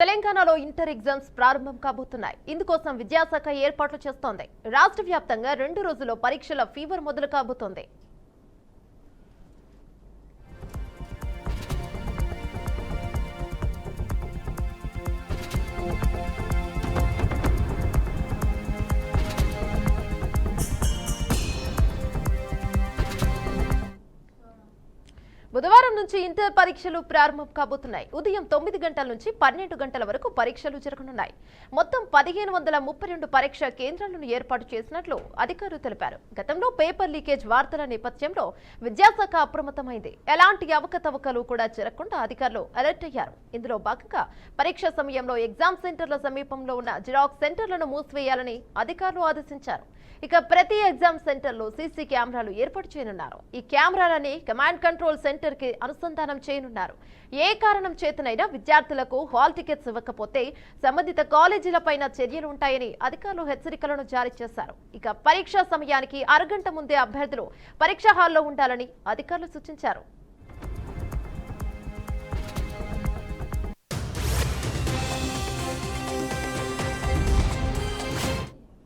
తెలంగాణలో inter exams ప్రారంభం కాబోతున్నాయి. ఇందుకోసం విద్యాశాఖ ఏర్పాట్లు చేస్తోంది. రాష్ట్ర వ్యాప్తంగా 2 రోజుల్లో పరీక్షల ఫీవర్ మొదలు కాబోతోంది. బుధవారం నుంచి ఇంటర్ పరీక్షలు ప్రారంభం కాబోతున్నాయి. ఉదయం 9 గంటల నుంచి 12 గంటల వరకు పరీక్షలు జరగనున్నాయి. మొత్తం 1532 పరీక్షా కేంద్రాలను ఏర్పాటు చేసినట్లు అధికారులు తెలిపారు. గతంలో పేపర్ లీకేజ్ వార్తల నేపథ్యంలో విద్యాశాఖ అప్రమత్తమైంది. ఎలాంటి అవకతవకలు కూడా జరగకుండా అధికారులు అలర్ట్ అయ్యారు. ఇందులో భాగంగా పరీక్ష సమయంలో ఎగ్జామ్ సెంటర్ల సమీపంలో ఉన్న జిరాక్స్ సెంటర్లను మూసివేయాలని అధికారులు ఆదేశించారు. ఇక ప్రతి ఎగ్జామ్ సెంటర్లో సీసీ కెమెరాలు ఏర్పాటు చేయనున్నారు. ఈ కెమెరాలని కమాండ్ కంట్రోల్ సెంటర్ కి అనుసంధానం చేయనున్నారు. ఏ కారణం చేతనైనా విద్యార్థులకు హాల్ టికెట్స్ ఇవ్వకపోతే సంబంధిత కాలేజీలపైన చర్యలు ఉంటాయని అధికారులు హెచ్చరికలను జారీ చేశారు. ఇక పరీక్షా సమయానికి అరగంట ముందే అభ్యర్థులు పరీక్షా హాల్లో ఉండాలని అధికారులు సూచించారు.